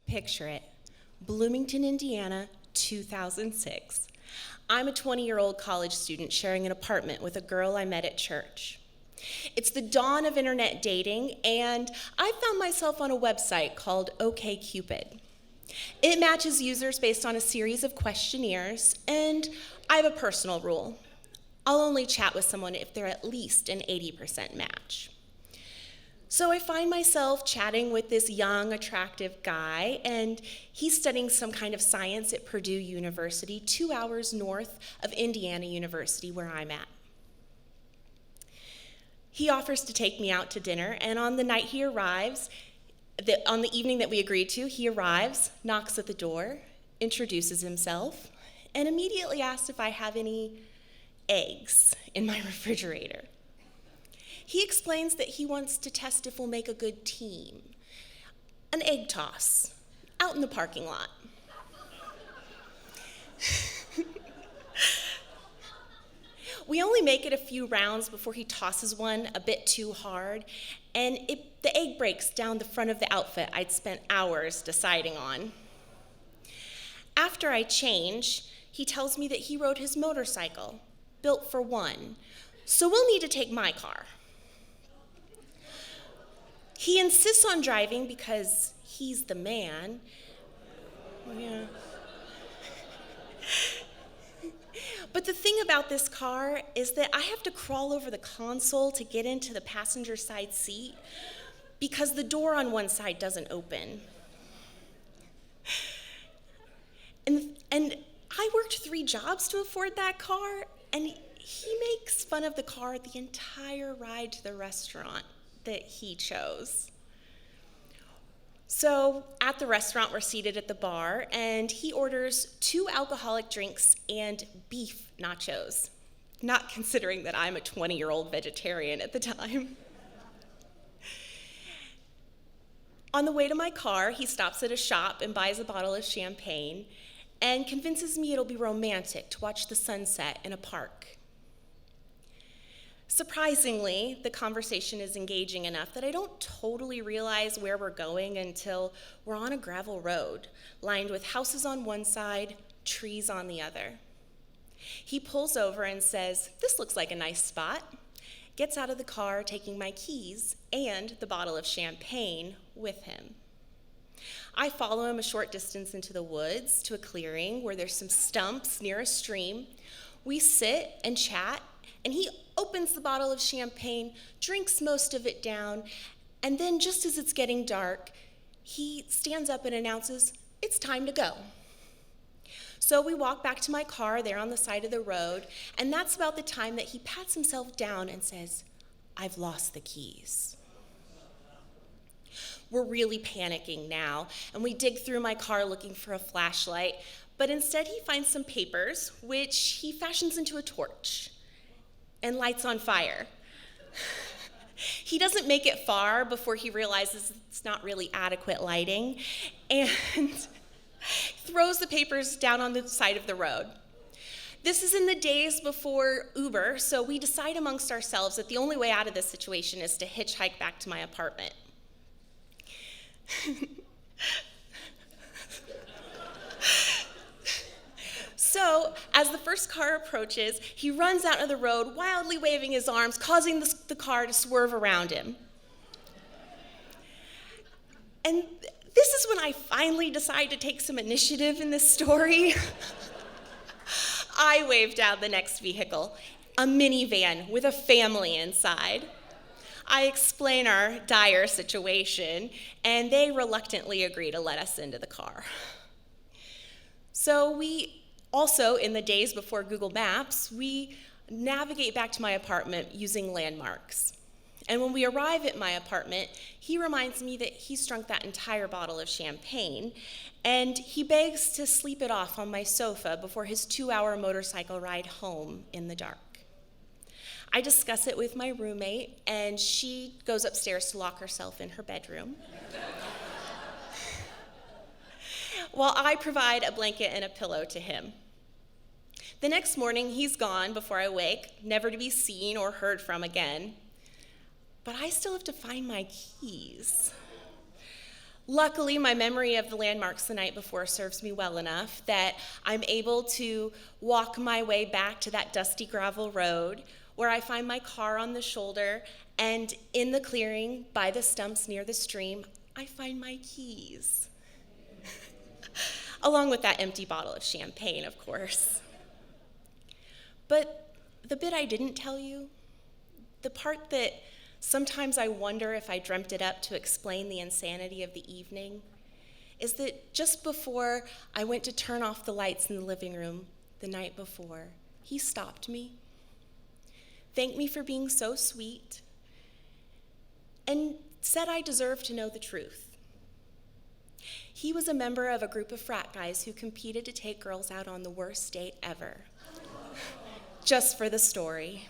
Picture it. Bloomington, Indiana, 2006. I'm a 20-year-old college student sharing an apartment with a girl I met at church. It's the dawn of internet dating, and I found myself on a website called OkCupid. It matches users based on a series of questionnaires, and I have a personal rule. I'll only chat with someone if they're at least an 80% match. So I find myself chatting with this young, attractive guy, and he's studying some kind of science at Purdue University, 2 hours north of Indiana University, where I'm at. He offers to take me out to dinner, and on the night he arrives, on the evening that we agreed to, he arrives, knocks at the door, introduces himself, and immediately asks if I have any eggs in my refrigerator. He explains that he wants to test if we'll make a good team. An egg toss, out in the parking lot. We only make it a few rounds before he tosses one a bit too hard, and the egg breaks down the front of the outfit I'd spent hours deciding on. After I change, he tells me that he rode his motorcycle, built for one, so we'll need to take my car. He insists on driving because he's the man. Yeah. But the thing about this car is that I have to crawl over the console to get into the passenger side seat because the door on one side doesn't open. And I worked 3 jobs to afford that car, and he makes fun of the car the entire ride to the restaurant that he chose. So at the restaurant, we're seated at the bar, and he orders 2 alcoholic drinks and beef nachos, not considering that I'm a 20-year-old vegetarian at the time. On the way to my car, he stops at a shop and buys a bottle of champagne and convinces me it'll be romantic to watch the sunset in a park. Surprisingly, the conversation is engaging enough that I don't totally realize where we're going until we're on a gravel road, lined with houses on one side, trees on the other. He pulls over and says, "This looks like a nice spot," gets out of the car, taking my keys and the bottle of champagne with him. I follow him a short distance into the woods to a clearing where there's some stumps near a stream. We sit and chat, and he opens the bottle of champagne, drinks most of it down, and then just as it's getting dark, he stands up and announces, "It's time to go." So we walk back to my car there on the side of the road, and that's about the time that he pats himself down and says, "I've lost the keys." We're really panicking now, and we dig through my car looking for a flashlight, but instead he finds some papers, which he fashions into a torch and lights on fire. He doesn't make it far before he realizes it's not really adequate lighting and throws the papers down on the side of the road. This is in the days before Uber, so we decide amongst ourselves that the only way out of this situation is to hitchhike back to my apartment. So, as the first car approaches, he runs out of the road, wildly waving his arms, causing the car to swerve around him. And this is when I finally decide to take some initiative in this story. I wave down the next vehicle, a minivan with a family inside. I explain our dire situation, and they reluctantly agree to let us into the car. So also, in the days before Google Maps, we navigate back to my apartment using landmarks. And when we arrive at my apartment, he reminds me that he's drunk that entire bottle of champagne, and he begs to sleep it off on my sofa before his 2-hour motorcycle ride home in the dark. I discuss it with my roommate, and she goes upstairs to lock herself in her bedroom, while I provide a blanket and a pillow to him. The next morning, he's gone before I wake, never to be seen or heard from again. But I still have to find my keys. Luckily, my memory of the landmarks the night before serves me well enough that I'm able to walk my way back to that dusty gravel road where I find my car on the shoulder, and in the clearing by the stumps near the stream, I find my keys. Along with that empty bottle of champagne, of course. But the bit I didn't tell you, the part that sometimes I wonder if I dreamt it up to explain the insanity of the evening, is that just before I went to turn off the lights in the living room the night before, he stopped me, thanked me for being so sweet, and said I deserved to know the truth. He was a member of a group of frat guys who competed to take girls out on the worst date ever. Just for the story.